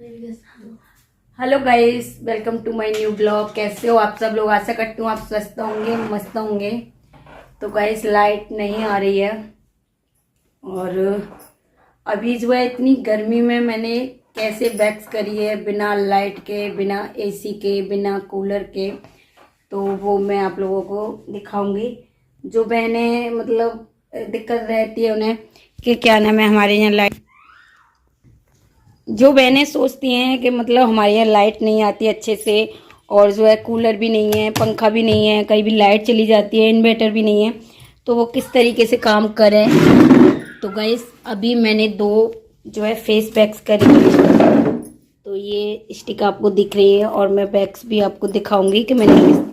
Hello guys, welcome to my new blog. कैसे हो आप सब लोग? आशा करती हूँ आप स्वस्थ होंगे, मस्त होंगे। तो गाइस, लाइट नहीं आ रही है और अभी जो है इतनी गर्मी में मैंने कैसे बैक्स करी है बिना लाइट के, बिना एसी के, बिना कूलर के। तो वो मैं आप लोगों को दिखाऊंगी। जो बहनें मतलब दिक्कत रहती है उन्हें कि क्या नाम है, हमारे यहाँ लाइट, जो बहनें सोचती हैं कि मतलब हमारे यहाँ लाइट नहीं आती अच्छे से, और जो है कूलर भी नहीं है, पंखा भी नहीं है, कहीं भी लाइट चली जाती है, इन्वर्टर भी नहीं है, तो वो किस तरीके से काम करें। तो गाइस, अभी मैंने दो जो है फेस पैक्स करी है। तो ये स्टिक आपको दिख रही है और मैं पैक्स भी आपको दिखाऊंगी कि मैंने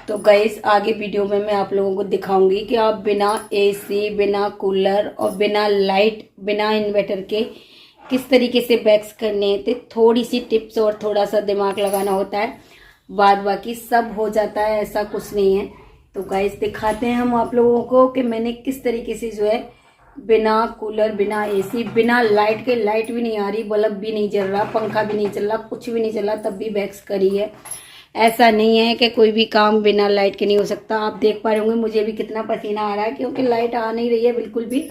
तो गाइस, आगे वीडियो में मैं आप लोगों को दिखाऊंगी कि आप बिना एसी, बिना कूलर और बिना लाइट, बिना इन्वर्टर के किस तरीके से बैक्स करने हैं। तो थोड़ी सी टिप्स और थोड़ा सा दिमाग लगाना होता है, बाद बाकी सब हो जाता है, ऐसा कुछ नहीं है। तो गाइस, दिखाते हैं हम आप लोगों को कि मैंने किस तरीके से जो है बिना कूलर, बिना एसी, बिना लाइट के, लाइट भी नहीं आ रही, बल्ब भी नहीं जल रहा, पंखा भी नहीं चल रहा, कुछ भी नहीं चल रहा, तब भी बैक्स करी है। ऐसा नहीं है कि कोई भी काम बिना लाइट के नहीं हो सकता। आप देख पा रहे होंगे मुझे भी कितना पसीना आ रहा है, क्योंकि लाइट आ नहीं रही है बिल्कुल भी।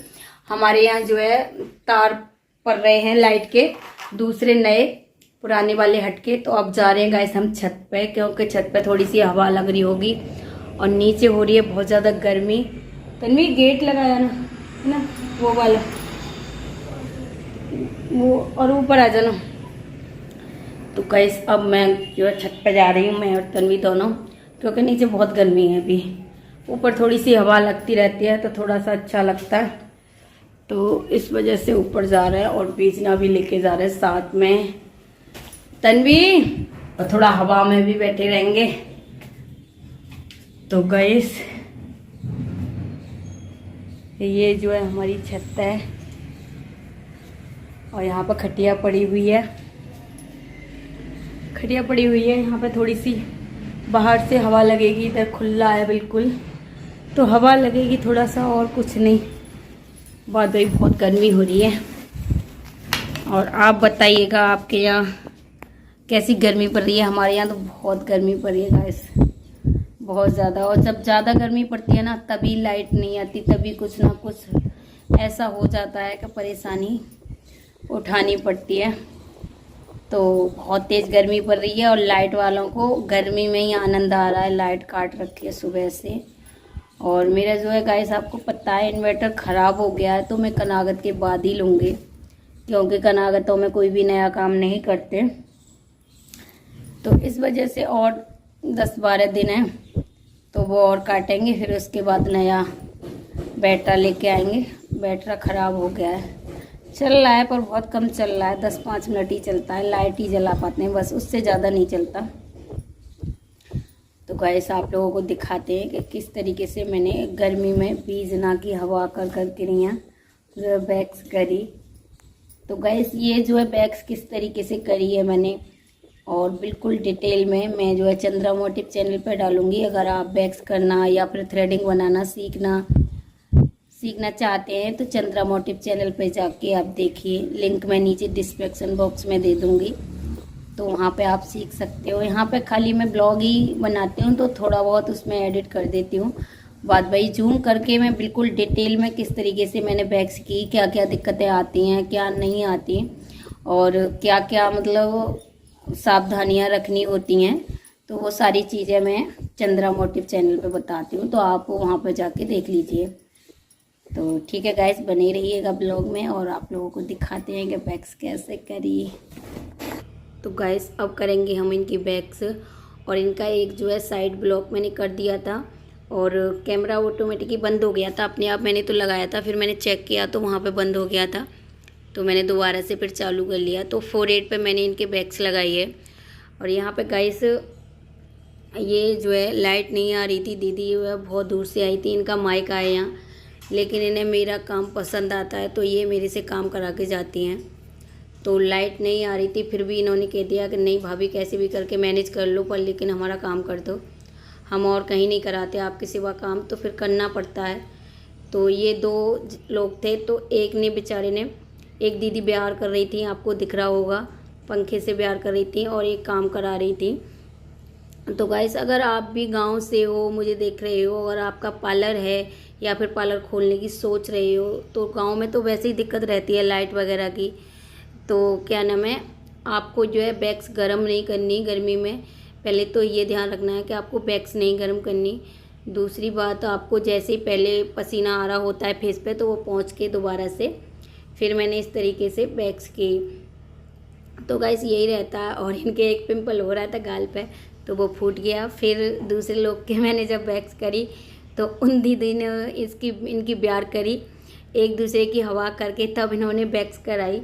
हमारे यहाँ जो है तार पड़ रहे हैं लाइट के, दूसरे नए, पुराने वाले हटके। तो अब जा रहे हैं गाइस हम छत पे, क्योंकि छत पे थोड़ी सी हवा लग रही होगी और नीचे हो रही है बहुत ज़्यादा गर्मी। तन्वी, गेट लगाया ना, है ना, वो वाला, वो, और ऊपर आ जाना। तो गाइस, अब मैं जो है छत पे जा रही हूँ, मैं और तन्वी दोनों, क्योंकि नीचे बहुत गर्मी है अभी। ऊपर थोड़ी सी हवा लगती रहती है तो थोड़ा सा अच्छा लगता है, तो इस वजह से ऊपर जा रहे हैं। और बीजना भी लेके जा रहे हैं साथ में, तन्वी, और थोड़ा हवा में भी बैठे रहेंगे। तो गाइस, ये जो है हमारी छत है और यहाँ पर खटिया पड़ी हुई है, खटिया पड़ी हुई है। यहाँ पे थोड़ी सी बाहर से हवा लगेगी, इधर खुला है बिल्कुल, तो हवा लगेगी थोड़ा सा, और कुछ नहीं। बाद में बहुत गर्मी हो रही है। और आप बताइएगा आपके यहाँ कैसी गर्मी पड़ रही है। हमारे यहाँ तो बहुत गर्मी पड़ रही है गाइस, बहुत ज़्यादा। और जब ज़्यादा गर्मी पड़ती है ना, तभी लाइट नहीं आती, तभी कुछ ना कुछ ऐसा हो जाता है कि परेशानी उठानी पड़ती है। तो बहुत तेज़ गर्मी पड़ रही है और लाइट वालों को गर्मी में ही आनंद आ रहा है। लाइट काट रखी है सुबह से। और मेरा जो है गाइस, आपको पता है इन्वर्टर ख़राब हो गया है, तो मैं कनागत के बाद ही लूँगी, क्योंकि कनागतों में कोई भी नया काम नहीं करते। तो इस वजह से और 10-12 दिन है, तो वो और काटेंगे, फिर उसके बाद नया बैटरा लेके आएंगे। बैटरा ख़राब हो गया है, चल रहा है पर बहुत कम चल रहा है, 10-5 मिनट ही चलता है, लाइट ही जला पाते हैं बस, उससे ज़्यादा नहीं चलता। तो गाइस, आप लोगों को दिखाते हैं कि किस तरीके से मैंने गर्मी में बीजना की हवा कर के यहाँ जो बैक्स करी। तो गाइस, ये जो है बैक्स किस तरीके से करी है मैंने, और बिल्कुल डिटेल में मैं जो है चंद्रा मोटिव चैनल पर डालूंगी। अगर आप बैक्स करना या फिर थ्रेडिंग बनाना सीखना चाहते हैं तो चंद्रा मोटिव चैनल पे जाके आप देखिए, लिंक मैं नीचे डिस्क्रिप्शन बॉक्स में दे दूंगी, तो वहाँ पे आप सीख सकते हो। यहाँ पे खाली मैं ब्लॉग ही बनाती हूँ, तो थोड़ा बहुत उसमें एडिट कर देती हूँ। बाद भाई जूम करके मैं बिल्कुल डिटेल में किस तरीके से मैंने बैक्स की, क्या क्या दिक्कतें आती हैं, क्या नहीं आती, और क्या क्या मतलब सावधानियाँ रखनी होती हैं, तो वो सारी चीज़ें मैं चंद्रा मोटिव चैनल पे बताती हूँ, तो आप वहाँ पर जाके देख लीजिए। तो ठीक है गाइस, बने रहिएगा ब्लॉग में और आप लोगों को दिखाते हैं कि बैक्स कैसे करी। तो गाइस, अब करेंगे हम इनकी बैक्स। और इनका एक जो है साइड ब्लॉक मैंने कर दिया था, और कैमरा ऑटोमेटिक ही बंद हो गया था अपने आप, मैंने तो लगाया था, फिर मैंने चेक किया तो वहाँ पे बंद हो गया था, तो मैंने दोबारा से फिर चालू कर लिया। तो 4/8 पे मैंने इनके बैक्स लगाई है। और यहाँ पे गाइस, ये जो है लाइट नहीं आ रही थी, दीदी जो है बहुत दूर से आई थी, इनका माइक आया यहाँ, लेकिन इन्हें मेरा काम पसंद आता है, तो ये मेरे से काम करा के जाती हैं। तो लाइट नहीं आ रही थी, फिर भी इन्होंने कह दिया कि नहीं भाभी, कैसे भी करके मैनेज कर लो, पर लेकिन हमारा काम कर दो, हम और कहीं नहीं कराते आपके सिवा काम, तो फिर करना पड़ता है। तो ये 2 लोग थे, तो एक ने बेचारे ने एक दीदी ब्यार कर रही थी, आपको दिख रहा होगा, पंखे से ब्यार कर रही थी और एक काम करा रही थी। तो गाइस अगर आप भी गांव से हो, मुझे देख रहे हो, अगर आपका पार्लर है या फिर पार्लर खोलने की सोच रहे हो, तो गांव में तो वैसे ही दिक्कत रहती है लाइट वगैरह की। तो क्या नाम है, आपको जो है वैक्स गर्म नहीं करनी गर्मी में। पहले तो ये ध्यान रखना है कि आपको वैक्स नहीं गर्म करनी। दूसरी बात, आपको जैसे ही पहले पसीना आ रहा होता है फेस पे, तो वो पोंछ के दोबारा से फिर मैंने इस तरीके से वैक्स की। तो गाइस यही रहता है। और इनके एक पिंपल हो रहा था गाल पे, तो वो फूट गया। फिर दूसरे लोग के मैंने जब वैक्स करी तो उन दीदी ने इनकी ब्यार करी, एक दूसरे की हवा करके तब इन्होंने वैक्स कराई।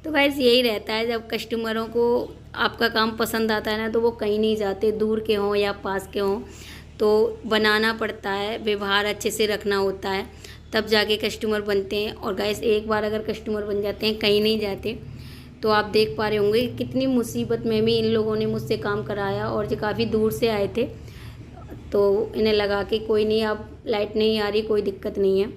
तो गाइस यही रहता है, जब कस्टमरों को आपका काम पसंद आता है ना, तो वो कहीं नहीं जाते, दूर के हों या पास के हों, तो बनाना पड़ता है, व्यवहार अच्छे से रखना होता है, तब जाके कस्टमर बनते हैं। और गाइस एक बार अगर कस्टमर बन जाते हैं, कहीं नहीं जाते। तो आप देख पा रहे होंगे कितनी मुसीबत में भी इन लोगों ने मुझसे काम कराया, और जो काफ़ी दूर से आए थे, तो इन्हें लगा कि कोई नहीं, अब लाइट नहीं आ रही, कोई दिक्कत नहीं है।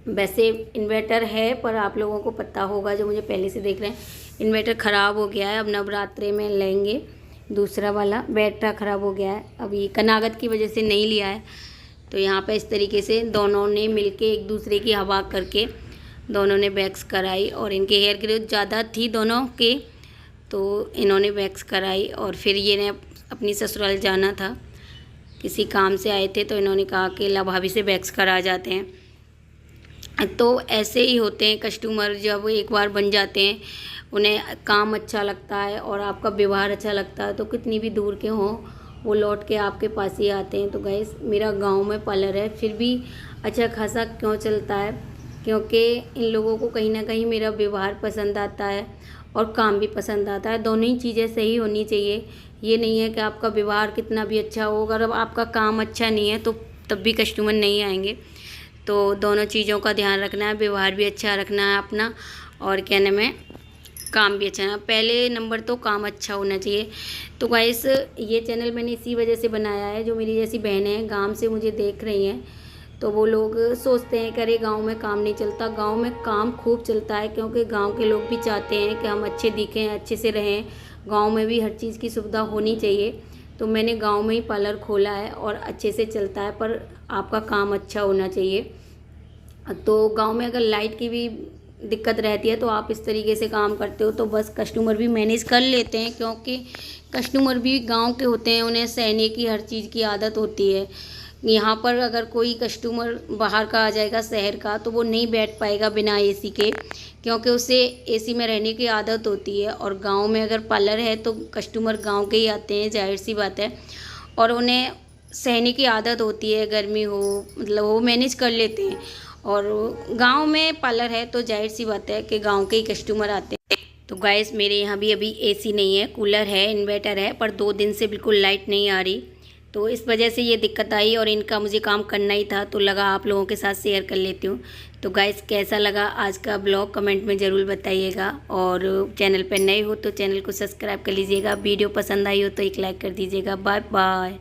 वैसे इन्वर्टर है, पर आप लोगों को पता होगा जो मुझे पहले से देख रहे हैं, इन्वर्टर ख़राब हो गया है। अब नवरात्रे में लेंगे दूसरा वाला, बैटरा ख़राब हो गया है, अभी कनागत की वजह से नहीं लिया है। तो यहाँ पे इस तरीके से दोनों ने मिलके एक दूसरे की हवा करके दोनों ने वैक्स कराई। और इनके हेयर ग्रोथ ज़्यादा थी दोनों के, तो इन्होंने वैक्स कराई। और फिर ये ने अपनी ससुराल जाना था, किसी काम से आए थे, तो इन्होंने कहा कि ला भाभी से वैक्स करा जाते हैं। तो ऐसे ही होते हैं कस्टमर, जब एक बार बन जाते हैं, उन्हें काम अच्छा लगता है और आपका व्यवहार अच्छा लगता है, तो कितनी भी दूर के हों, वो लौट के आपके पास ही आते हैं। तो गाइस मेरा गांव में पार्लर है, फिर भी अच्छा खासा क्यों चलता है, क्योंकि इन लोगों को कहीं ना कहीं मेरा व्यवहार पसंद आता है और काम भी पसंद आता है। दोनों ही चीज़ें सही होनी चाहिए। ये नहीं है कि आपका व्यवहार कितना भी अच्छा हो, अगर आपका काम अच्छा नहीं है तो तब भी कस्टमर नहीं आएंगे। तो दोनों चीज़ों का ध्यान रखना है, व्यवहार भी अच्छा रखना है अपना, और क्या नाम है, काम भी अच्छा है। पहले नंबर तो काम अच्छा होना चाहिए। तो गाइस ये चैनल मैंने इसी वजह से बनाया है, जो मेरी जैसी बहनें हैं गांव से मुझे देख रही हैं, तो वो लोग सोचते हैं कि अरे गाँव में काम नहीं चलता। गाँव में काम खूब चलता है, क्योंकि गाँव के लोग भी चाहते हैं कि हम अच्छे दिखें, अच्छे से रहें। गाँव में भी हर चीज़ की सुविधा होनी चाहिए। तो मैंने गाँव में ही पार्लर खोला है और अच्छे से चलता है, पर आपका काम अच्छा होना चाहिए। तो गांव में अगर लाइट की भी दिक्कत रहती है, तो आप इस तरीके से काम करते हो तो बस कस्टमर भी मैनेज कर लेते हैं, क्योंकि कस्टमर भी गांव के होते हैं, उन्हें सहने की हर चीज़ की आदत होती है। यहाँ पर अगर कोई कस्टमर बाहर का आ जाएगा शहर का, तो वो नहीं बैठ पाएगा बिना एसी के, क्योंकि उसे एसी में रहने की आदत होती है। और गांव में अगर पार्लर है तो कस्टमर गांव के ही आते हैं, जाहिर सी बात है, और उन्हें सहने की आदत होती है, गर्मी हो, मतलब वो मैनेज कर लेते हैं। और गांव में पार्लर है तो जाहिर सी बात है कि गांव के ही कस्टमर आते हैं। तो गाइस मेरे यहाँ भी अभी एसी नहीं है, कूलर है, इन्वर्टर है, पर 2 दिन से बिल्कुल लाइट नहीं आ रही, तो इस वजह से ये दिक्कत आई। और इनका मुझे काम करना ही था, तो लगा आप लोगों के साथ शेयर कर लेती हूँ। तो गाइस कैसा लगा आज का ब्लॉग कमेंट में ज़रूर बताइएगा, और चैनल पर नए हो तो चैनल को सब्सक्राइब कर लीजिएगा। वीडियो पसंद आई हो तो एक लाइक कर दीजिएगा। Bye bye.